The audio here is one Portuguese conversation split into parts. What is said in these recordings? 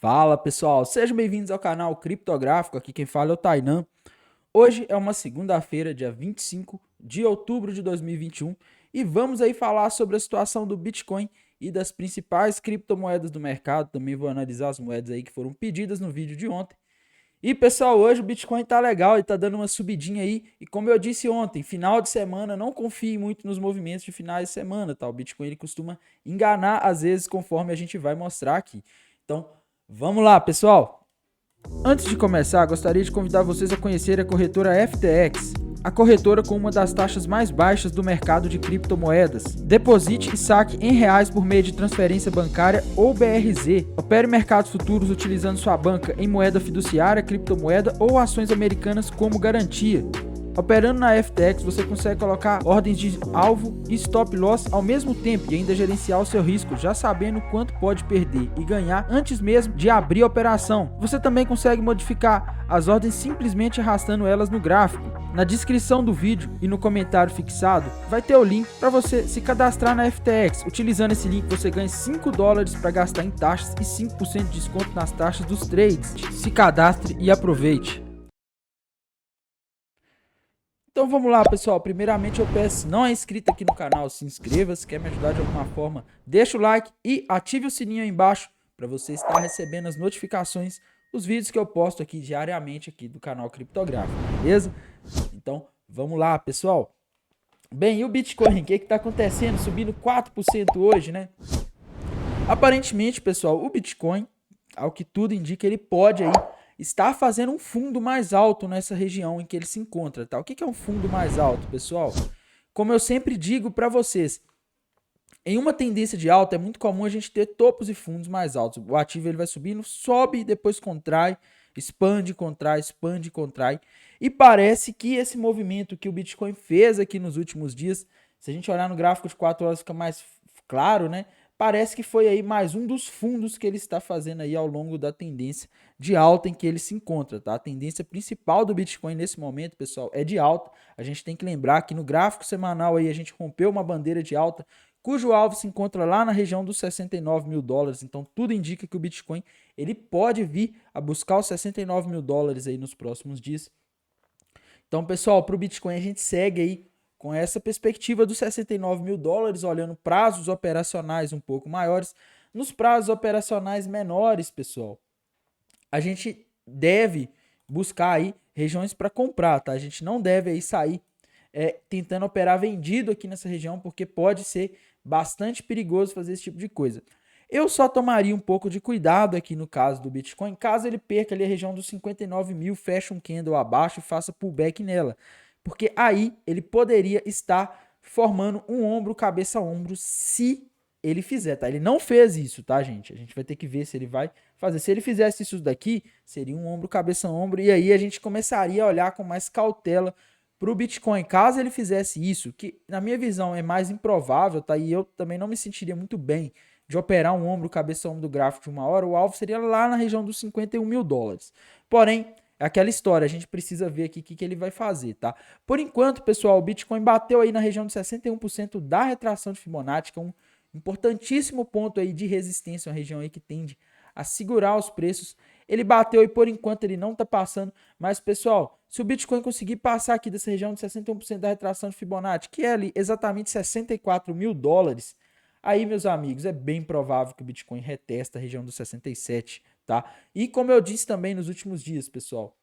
Fala pessoal, sejam bem-vindos ao canal Criptográfico, aqui quem fala é o Tainan. Hoje é uma segunda-feira, dia 25 de outubro de 2021 e vamos aí falar sobre a situação do Bitcoin e das principais criptomoedas do mercado. Também vou analisar as moedas aí que foram pedidas no vídeo de ontem. E pessoal, hoje o Bitcoin tá legal, ele tá dando uma subidinha aí. E como eu disse ontem, final de semana, não confie muito nos movimentos de finais de semana, tá? O Bitcoin ele costuma enganar às vezes, conforme a gente vai mostrar aqui. Então, vamos lá, pessoal. Antes de começar, gostaria de convidar vocês a conhecer a corretora FTX, a corretora com uma das taxas mais baixas do mercado de criptomoedas. Deposite e saque em reais por meio de transferência bancária ou BRZ. Opere mercados futuros utilizando sua banca em moeda fiduciária, criptomoeda ou ações americanas como garantia. Operando na FTX, você consegue colocar ordens de alvo e stop loss ao mesmo tempo e ainda gerenciar o seu risco, já sabendo quanto pode perder e ganhar antes mesmo de abrir a operação. Você também consegue modificar as ordens simplesmente arrastando elas no gráfico. Na descrição do vídeo e no comentário fixado vai ter o link para você se cadastrar na FTX. Utilizando esse link você ganha $5 para gastar em taxas e 5% de desconto nas taxas dos trades. Se cadastre e aproveite. Então vamos lá, pessoal. Primeiramente eu peço, se não é inscrito aqui no canal, se inscreva. Se quer me ajudar de alguma forma, deixa o like e ative o sininho aí embaixo para você estar recebendo as notificações dos vídeos que eu posto aqui diariamente aqui do canal Criptográfico, beleza? Então vamos lá, pessoal. Bem, e o Bitcoin? O que está acontecendo? Subindo 4% hoje, né? Aparentemente, pessoal, o Bitcoin, ao que tudo indica, ele pode aí estar fazendo um fundo mais alto nessa região em que ele se encontra, tá? O que é um fundo mais alto, pessoal? Como eu sempre digo para vocês, em uma tendência de alta é muito comum a gente ter topos e fundos mais altos. O ativo ele vai subindo, sobe, depois contrai, expande, contrai, expande, contrai. E parece que esse movimento que o Bitcoin fez aqui nos últimos dias, se a gente olhar no gráfico de 4 horas fica mais claro, né? Parece que foi aí mais um dos fundos que ele está fazendo aí ao longo da tendência de alta em que ele se encontra, tá? A tendência principal do Bitcoin nesse momento, pessoal, é de alta. A gente tem que lembrar que no gráfico semanal aí a gente rompeu uma bandeira de alta, cujo alvo se encontra lá na região dos $69 mil. Então tudo indica que o Bitcoin ele pode vir a buscar os $69 mil aí nos próximos dias. Então, pessoal, para o Bitcoin a gente segue aí com essa perspectiva dos $69 mil, olhando prazos operacionais um pouco maiores. Nos prazos operacionais menores, pessoal, a gente deve buscar aí regiões para comprar, tá? A gente não deve aí sair tentando operar vendido aqui nessa região, porque pode ser bastante perigoso fazer esse tipo de coisa. Eu só tomaria um pouco de cuidado aqui no caso do Bitcoin, caso ele perca ali a região dos 59 mil, feche um candle abaixo e faça pullback nela. Porque aí ele poderia estar formando um ombro, cabeça a ombro, se ele fizer, tá? Ele não fez isso, tá, gente? A gente vai ter que ver se ele vai fazer. Se ele fizesse isso daqui, seria um ombro, cabeça a ombro, e aí a gente começaria a olhar com mais cautela para o Bitcoin. Caso ele fizesse isso, que na minha visão é mais improvável, tá? E eu também não me sentiria muito bem de operar um ombro, cabeça, ombro do gráfico de uma hora, o alvo seria lá na região dos $51 mil. Porém, é aquela história, a gente precisa ver aqui o que ele vai fazer, tá? Por enquanto, pessoal, o Bitcoin bateu aí na região de 61% da retração de Fibonacci, que é um importantíssimo ponto aí de resistência, uma região aí que tende a segurar os preços. Ele bateu e por enquanto ele não está passando, mas pessoal, se o Bitcoin conseguir passar aqui dessa região de 61% da retração de Fibonacci, que é ali exatamente $64 mil, aí, meus amigos, é bem provável que o Bitcoin retesta a região dos 67, tá? E como eu disse também nos últimos dias, pessoal,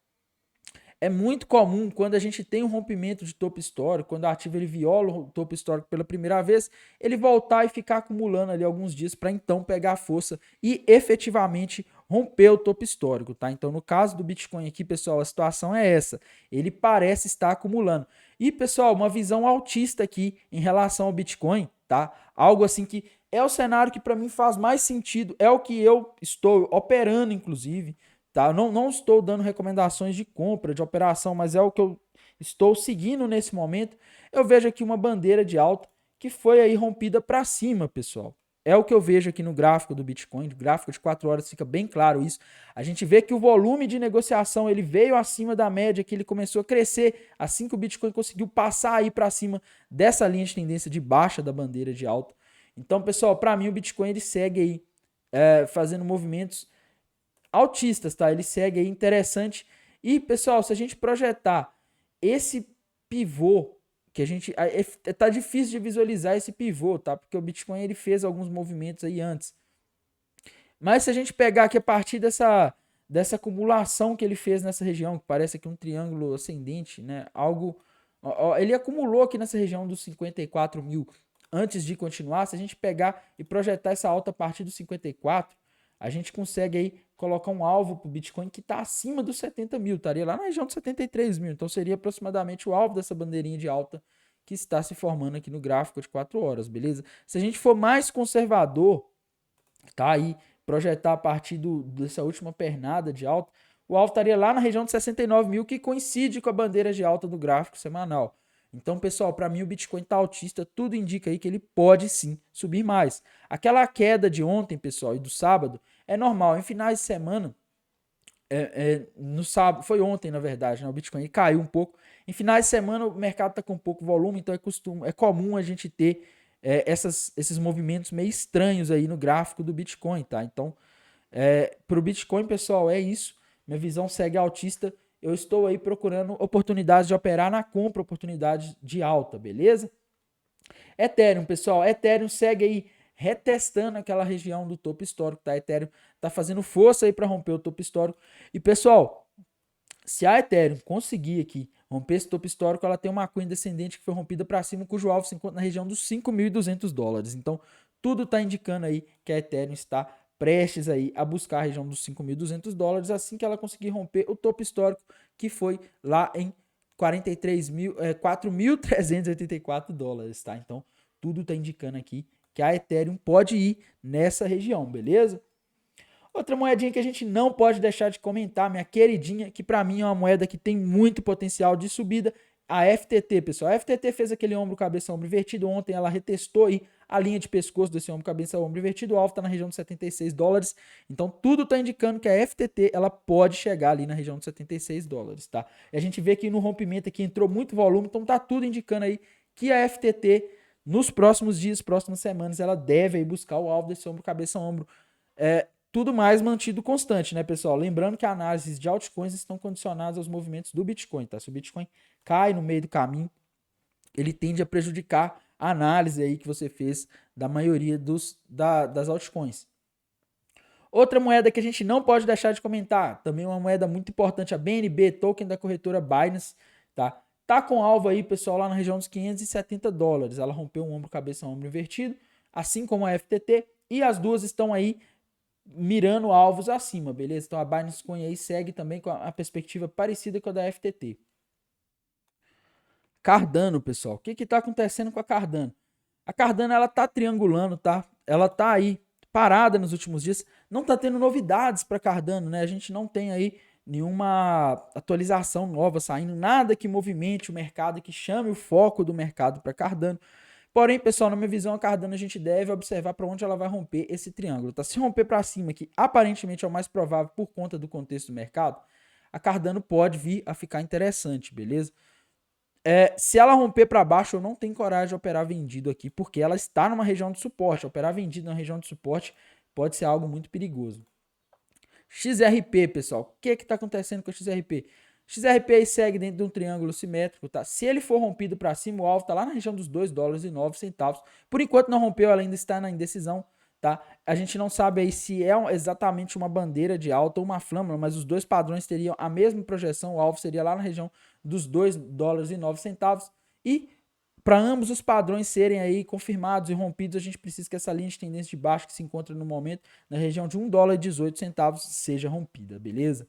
é muito comum quando a gente tem um rompimento de topo histórico, quando o ativo ele viola o topo histórico pela primeira vez, ele voltar e ficar acumulando ali alguns dias para então pegar força e efetivamente romper o topo histórico, tá? Então, no caso do Bitcoin aqui, pessoal, a situação é essa. Ele parece estar acumulando. E, pessoal, uma visão altista aqui em relação ao Bitcoin, tá? Algo assim que é o cenário que para mim faz mais sentido, é o que eu estou operando, inclusive, tá? Eu não estou dando recomendações de compra, de operação, mas é o que eu estou seguindo nesse momento. Eu vejo aqui uma bandeira de alta que foi aí rompida para cima, pessoal. É o que eu vejo aqui no gráfico do Bitcoin, no gráfico de 4 horas fica bem claro isso. A gente vê que o volume de negociação ele veio acima da média, que ele começou a crescer assim que o Bitcoin conseguiu passar aí para cima dessa linha de tendência de baixa da bandeira de alta. Então, pessoal, para mim o Bitcoin ele segue aí fazendo movimentos altistas, tá? Ele segue aí interessante. E, pessoal, se a gente projetar esse pivô, que a gente... tá difícil de visualizar esse pivô, tá? Porque o Bitcoin, ele fez alguns movimentos aí antes. Mas se a gente pegar aqui a partir dessa acumulação que ele fez nessa região, que parece aqui um triângulo ascendente, né? Algo... ele acumulou aqui nessa região dos 54 mil antes de continuar. Se a gente pegar e projetar essa alta a partir dos 54, a gente consegue aí colocar um alvo para o Bitcoin que está acima dos 70 mil, estaria lá na região dos 73 mil. Então seria aproximadamente o alvo dessa bandeirinha de alta que está se formando aqui no gráfico de 4 horas, beleza? Se a gente for mais conservador, tá aí, projetar a partir dessa última pernada de alta, o alvo estaria lá na região de 69 mil, que coincide com a bandeira de alta do gráfico semanal. Então, pessoal, para mim o Bitcoin tá altista, tudo indica aí que ele pode sim subir mais. Aquela queda de ontem, pessoal, e do sábado, é normal. Em finais de semana, no sábado, foi ontem na verdade, né? O Bitcoin caiu um pouco. Em finais de semana o mercado tá com pouco volume, então é comum a gente ter esses movimentos meio estranhos aí no gráfico do Bitcoin, tá? Então, para o Bitcoin, pessoal, é isso. Minha visão segue altista. Eu estou aí procurando oportunidades de operar na compra, oportunidades de alta, beleza? Ethereum, pessoal, Ethereum segue aí retestando aquela região do topo histórico, tá? Ethereum tá fazendo força aí para romper o topo histórico. E, pessoal, se a Ethereum conseguir aqui romper esse topo histórico, ela tem uma coin descendente que foi rompida para cima, cujo alvo se encontra na região dos $5.200. Então, tudo está indicando aí que a Ethereum está prestes aí a buscar a região dos $5.200 assim que ela conseguir romper o topo histórico que foi lá em 4.384 dólares, tá? Então, tudo está indicando aqui que a Ethereum pode ir nessa região, beleza? Outra moedinha que a gente não pode deixar de comentar, minha queridinha, que para mim é uma moeda que tem muito potencial de subida, a FTT, pessoal. A FTT fez aquele ombro, cabeça, ombro invertido. Ontem ela retestou aí a linha de pescoço desse ombro, cabeça, ombro invertido. O alvo está na região de $76. Então tudo está indicando que a FTT ela pode chegar ali na região de $76, tá? E a gente vê que no rompimento aqui entrou muito volume, então tá tudo indicando aí que a FTT nos próximos dias, próximas semanas, ela deve aí buscar o alvo desse ombro, cabeça, ombro. Tudo mais mantido constante, né, pessoal? Lembrando que análises de altcoins estão condicionadas aos movimentos do Bitcoin, tá? Se o Bitcoin cai no meio do caminho, ele tende a prejudicar a análise aí que você fez da maioria das altcoins. Outra moeda que a gente não pode deixar de comentar, também uma moeda muito importante, a BNB, token da corretora Binance, tá? Tá com alvo aí, pessoal, lá na região dos $570. Ela rompeu um ombro, cabeça, ombro invertido, assim como a FTT, e as duas estão aí mirando alvos acima, beleza? Então a Binance Coin aí segue também com a perspectiva parecida com a da FTT. Cardano, pessoal. O que tá acontecendo com a Cardano? A Cardano, ela tá triangulando, tá? Ela tá aí parada nos últimos dias. Não tá tendo novidades para Cardano, né? A gente não tem aí nenhuma atualização nova saindo, nada que movimente o mercado, que chame o foco do mercado para Cardano. Porém, pessoal, na minha visão, a Cardano a gente deve observar para onde ela vai romper esse triângulo. Tá? Se romper para cima, que aparentemente é o mais provável por conta do contexto do mercado, a Cardano pode vir a ficar interessante, beleza? Se ela romper para baixo, eu não tenho coragem de operar vendido aqui, porque ela está numa região de suporte. Operar vendido na região de suporte pode ser algo muito perigoso. XRP, pessoal. O que está acontecendo com a XRP? XRP aí segue dentro de um triângulo simétrico, tá? Se ele for rompido para cima, o alvo tá lá na região dos $2,09. Por enquanto não rompeu, ela ainda está na indecisão, tá? A gente não sabe aí se é exatamente uma bandeira de alta ou uma flâmula, mas os dois padrões teriam a mesma projeção, o alvo seria lá na região dos $2,09. E para ambos os padrões serem aí confirmados e rompidos, a gente precisa que essa linha de tendência de baixo que se encontra no momento na região de $1,18 seja rompida, beleza?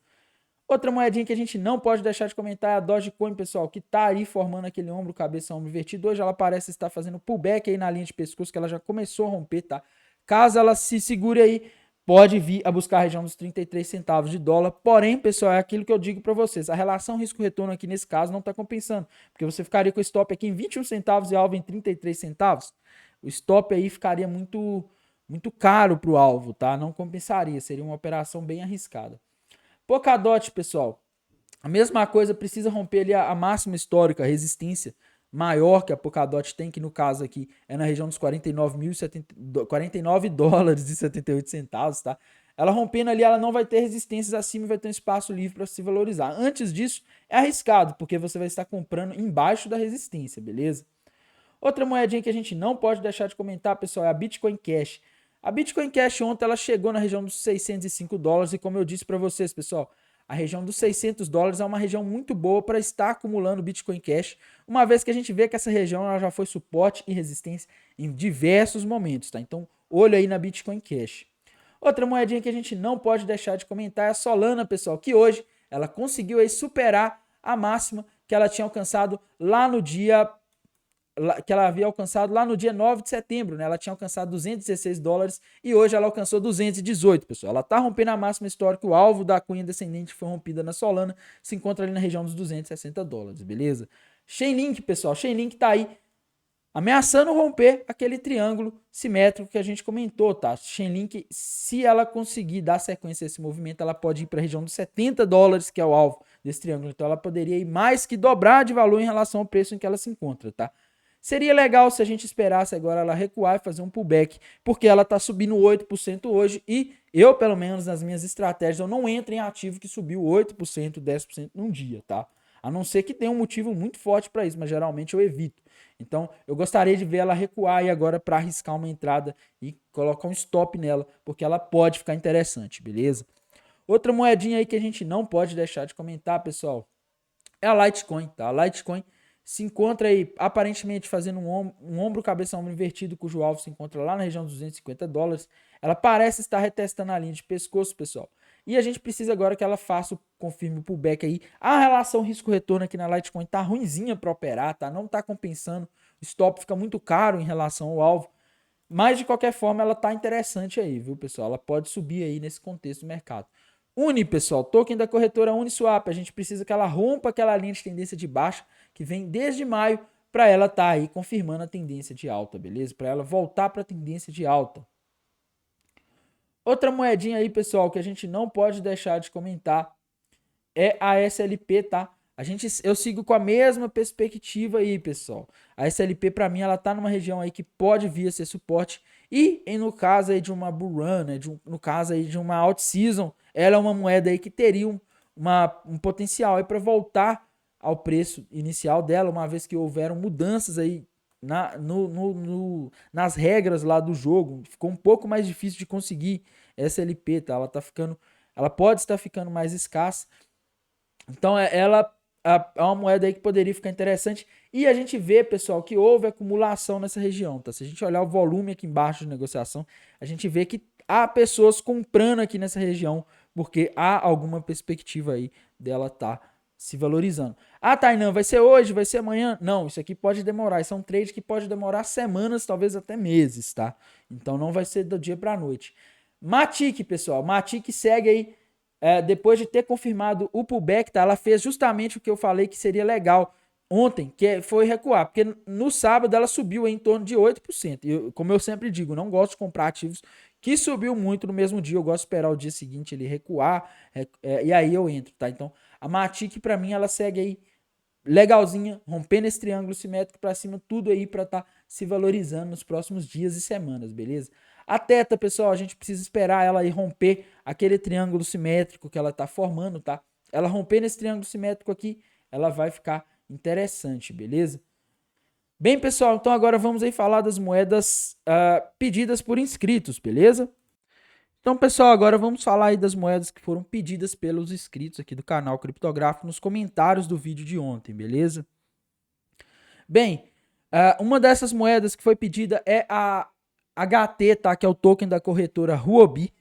Outra moedinha que a gente não pode deixar de comentar é a Dogecoin, pessoal, que tá aí formando aquele ombro, cabeça, ombro invertido. Hoje ela parece estar fazendo pullback aí na linha de pescoço, que ela já começou a romper, tá? Caso ela se segure aí, pode vir a buscar a região dos 33 centavos de dólar. Porém, pessoal, é aquilo que eu digo para vocês. A relação risco-retorno aqui nesse caso não tá compensando, porque você ficaria com o stop aqui em 21 centavos e alvo em 33 centavos. O stop aí ficaria muito caro pro alvo, tá? Não compensaria, seria uma operação bem arriscada. Polkadot, pessoal, a mesma coisa, precisa romper ali a máxima histórica, a resistência maior que a Polkadot tem, que no caso aqui é na região dos $49,78, tá? Ela rompendo ali, ela não vai ter resistências acima e vai ter um espaço livre para se valorizar. Antes disso, é arriscado, porque você vai estar comprando embaixo da resistência, beleza? Outra moedinha que a gente não pode deixar de comentar, pessoal, é a Bitcoin Cash. A Bitcoin Cash ontem ela chegou na região dos $605 e como eu disse para vocês, pessoal, a região dos $600 é uma região muito boa para estar acumulando Bitcoin Cash, uma vez que a gente vê que essa região ela já foi suporte e resistência em diversos momentos, tá? Então, olho aí na Bitcoin Cash. Outra moedinha que a gente não pode deixar de comentar é a Solana, pessoal, que hoje ela conseguiu aí superar a máxima que ela tinha alcançado lá no dia que ela havia alcançado lá no dia 9 de setembro, né? Ela tinha alcançado $216 e hoje ela alcançou 218, pessoal. Ela tá rompendo a máxima histórica, o alvo da cunha descendente foi rompida na Solana, se encontra ali na região dos $260, beleza? Chainlink, pessoal, Chainlink tá aí ameaçando romper aquele triângulo simétrico que a gente comentou, tá? Chainlink, se ela conseguir dar sequência a esse movimento, ela pode ir para a região dos $70, que é o alvo desse triângulo. Então ela poderia ir mais que dobrar de valor em relação ao preço em que ela se encontra, tá? Seria legal se a gente esperasse agora ela recuar e fazer um pullback, porque ela está subindo 8% hoje e eu, pelo menos nas minhas estratégias, eu não entro em ativo que subiu 8%, 10% num dia, tá? A não ser que tenha um motivo muito forte para isso, mas geralmente eu evito. Então, eu gostaria de ver ela recuar aí agora para arriscar uma entrada e colocar um stop nela, porque ela pode ficar interessante, beleza? Outra moedinha aí que a gente não pode deixar de comentar, pessoal, é a Litecoin, tá? A Litecoin se encontra aí aparentemente fazendo um ombro cabeça ombro invertido, cujo alvo se encontra lá na região dos $250. Ela parece estar retestando a linha de pescoço, pessoal. E a gente precisa agora que ela faça, confirme o pullback aí. A relação risco-retorno aqui na Litecoin tá ruinzinha para operar, tá? Não tá compensando. O stop fica muito caro em relação ao alvo. Mas de qualquer forma ela tá interessante aí, viu, pessoal? Ela pode subir aí nesse contexto do mercado. Uni, pessoal, token da corretora Uniswap. A gente precisa que ela rompa aquela linha de tendência de baixa que vem desde maio para ela estar aí confirmando a tendência de alta, beleza? Para ela voltar para a tendência de alta. Outra moedinha aí, pessoal, que a gente não pode deixar de comentar é a SLP, tá? Eu sigo com a mesma perspectiva aí, pessoal. A SLP para mim ela tá numa região aí que pode vir a ser suporte e no caso aí de uma bull run, né, no caso aí de uma out season, ela é uma moeda aí que teria um potencial aí para voltar ao preço inicial dela, uma vez que houveram mudanças aí nas regras lá do jogo. Ficou um pouco mais difícil de conseguir SLP, tá? Ela pode estar ficando mais escassa. Então ela é uma moeda aí que poderia ficar interessante. E a gente vê, pessoal, que houve acumulação nessa região, tá? Se a gente olhar o volume aqui embaixo de negociação, a gente vê que há pessoas comprando aqui nessa região, porque há alguma perspectiva aí dela tá se valorizando. Ah, Tainan, vai ser hoje, vai ser amanhã? Não, isso aqui pode demorar. Isso é um trade que pode demorar semanas, talvez até meses, tá? Então não vai ser do dia para noite. Matic, pessoal, Matic segue aí depois de ter confirmado o pullback, tá? Ela fez justamente o que eu falei que seria legal ontem, que foi recuar, porque no sábado ela subiu em torno de 8%. E como eu sempre digo, não gosto de comprar ativos que subiu muito no mesmo dia, eu gosto de esperar o dia seguinte ele recuar, e aí eu entro, tá? Então, a Matic para mim ela segue aí legalzinha, rompendo esse triângulo simétrico para cima, tudo aí para estar se valorizando nos próximos dias e semanas, beleza? A Teta, pessoal, a gente precisa esperar ela aí romper aquele triângulo simétrico que ela está formando, tá? Ela rompendo esse triângulo simétrico aqui, ela vai ficar interessante, beleza? Bem, pessoal, então agora vamos aí falar das moedas pedidas por inscritos, beleza? Então, pessoal, agora vamos falar aí das moedas que foram pedidas pelos inscritos aqui do canal Criptográfico nos comentários do vídeo de ontem, beleza? Bem, uma dessas moedas que foi pedida é a HT, tá? Que é o token da corretora Huobi.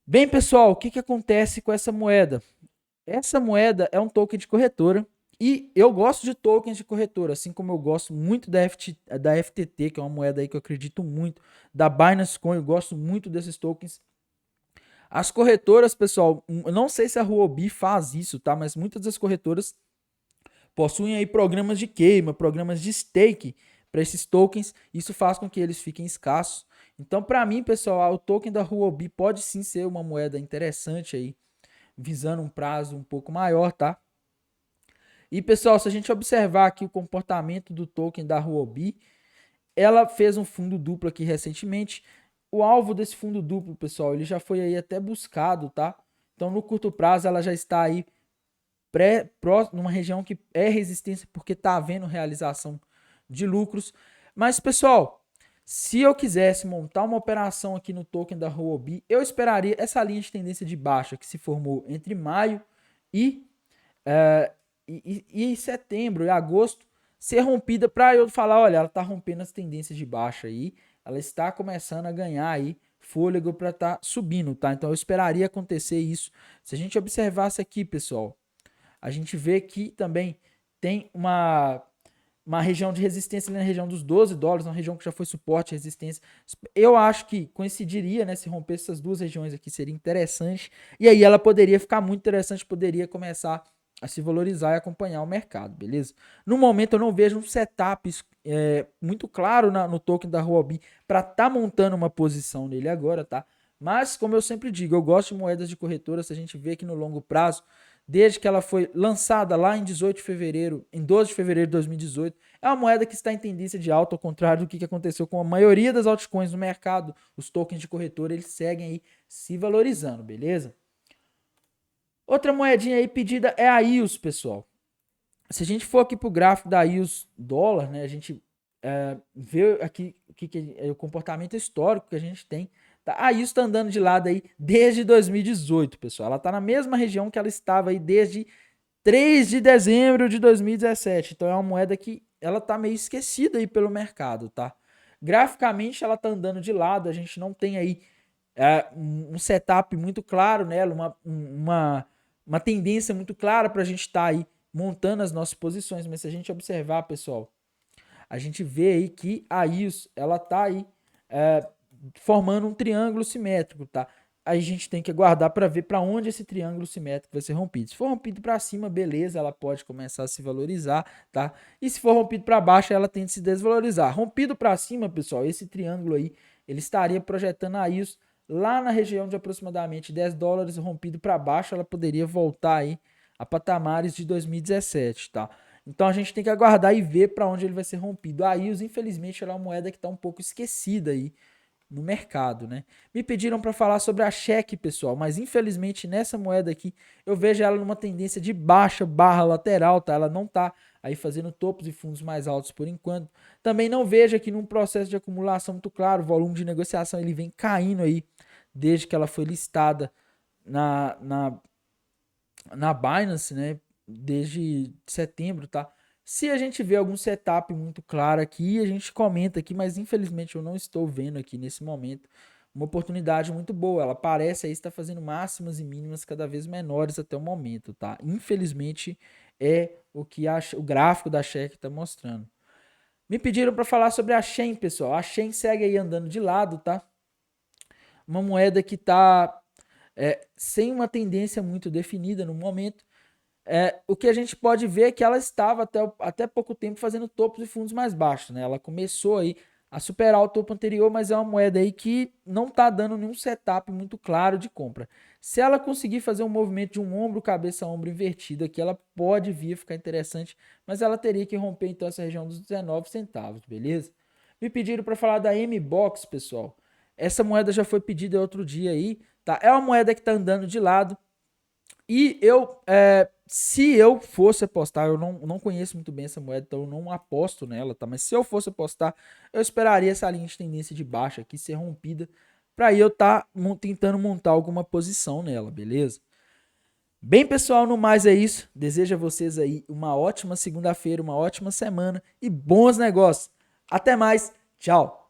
Bem, pessoal, o que acontece com essa moeda? Essa moeda é um token de corretora e eu gosto de tokens de corretora, assim como eu gosto muito da FTT, que é uma moeda aí que eu acredito muito, da Binance Coin, eu gosto muito desses tokens. As corretoras, pessoal, eu não sei se a Huobi faz isso, tá? Mas muitas das corretoras possuem aí programas de queima, programas de stake para esses tokens. Isso faz com que eles fiquem escassos. Então, para mim, pessoal, o token da Huobi pode sim ser uma moeda interessante aí, visando um prazo um pouco maior, tá? E, pessoal, se a gente observar aqui o comportamento do token da Huobi, ela fez um fundo duplo aqui recentemente. o alvo desse fundo duplo, pessoal, ele já foi aí até buscado, tá? Então, no curto prazo, ela já está aí numa região que é resistência porque está havendo realização de lucros. Mas, pessoal, se eu quisesse montar uma operação aqui no token da Huobi, eu esperaria essa linha de tendência de baixa que se formou entre maio e, e setembro e agosto ser rompida para eu falar, olha, ela está rompendo as tendências de baixa aí, ela está começando a ganhar aí fôlego para estar subindo, tá? Então eu esperaria acontecer isso. Se a gente observasse aqui, pessoal, a gente vê que também tem uma região de resistência ali na região dos $12, uma região que já foi suporte e resistência. Eu acho que coincidiria, né, se romper essas duas regiões aqui, seria interessante. E aí ela poderia ficar muito interessante, poderia começar a se valorizar e acompanhar o mercado, beleza? No momento eu não vejo um setup muito claro no token da Huobi para estar montando uma posição nele agora, tá? Mas, como eu sempre digo, eu gosto de moedas de corretora, se a gente vê que no longo prazo, desde que ela foi lançada lá em 18 de fevereiro, em 12 de fevereiro de 2018, é uma moeda que está em tendência de alta, ao contrário do que aconteceu com a maioria das altcoins no mercado. Os tokens de corretora, eles seguem aí se valorizando, beleza? Outra moedinha aí pedida é a IOS, pessoal. Se a gente for aqui para o gráfico da IOS dólar, né, a gente vê aqui o que é o comportamento histórico que a gente tem. Tá? A IOS está andando de lado aí desde 2018, pessoal. Ela está na mesma região que ela estava aí desde 3 de dezembro de 2017. Então é uma moeda que ela está meio esquecida aí pelo mercado, tá? Graficamente ela está andando de lado, a gente não tem aí um setup muito claro nela, uma tendência muito clara para a gente estar aí montando as nossas posições. Mas se a gente observar, pessoal, a gente vê aí que a IOS, ela tá aí formando um triângulo simétrico, tá? Aí a gente tem que aguardar para ver para onde esse triângulo simétrico vai ser rompido. Se for rompido para cima, beleza, ela pode começar a se valorizar, tá? E se for rompido para baixo, ela tende a se desvalorizar. Rompido para cima, pessoal, esse triângulo aí, ele estaria projetando a IOS lá na região de aproximadamente $10. Rompido para baixo, ela poderia voltar aí a patamares de 2017, tá? Então a gente tem que aguardar e ver para onde ele vai ser rompido. A IOS, infelizmente, ela é uma moeda que está um pouco esquecida aí no mercado, né? Me pediram para falar sobre a cheque, pessoal, mas infelizmente nessa moeda aqui eu vejo ela numa tendência de baixa barra lateral, tá? Ela não tá aí fazendo topos e fundos mais altos por enquanto. Também não vejo aqui num processo de acumulação muito claro, o volume de negociação ele vem caindo aí desde que ela foi listada na Binance, né? Desde setembro, tá? Se a gente vê algum setup muito claro aqui, a gente comenta aqui, mas infelizmente eu não estou vendo aqui nesse momento uma oportunidade muito boa. Ela parece aí estar fazendo máximas e mínimas cada vez menores até o momento, tá? Infelizmente é o que o gráfico da cheque está mostrando. Me pediram para falar sobre a Shen, pessoal. A Shen segue aí andando de lado, tá? Uma moeda que está sem uma tendência muito definida no momento. O que a gente pode ver é que ela estava até pouco tempo fazendo topos e fundos mais baixos, né? Ela começou aí a superar o topo anterior, mas é uma moeda aí que não está dando nenhum setup muito claro de compra. Se ela conseguir fazer um movimento de um ombro, cabeça, ombro invertido aqui, ela pode vir a ficar interessante, mas ela teria que romper então essa região dos 19 centavos, beleza? Me pediram para falar da M-Box, pessoal. Essa moeda já foi pedida outro dia aí, tá? É uma moeda que está andando de lado. E se eu fosse apostar, eu não conheço muito bem essa moeda, então eu não aposto nela, tá? Mas se eu fosse apostar, eu esperaria essa linha de tendência de baixa aqui ser rompida, para eu estar tentando montar alguma posição nela, beleza? Bem, pessoal, no mais é isso. Desejo a vocês aí uma ótima segunda-feira, uma ótima semana e bons negócios. Até mais, tchau!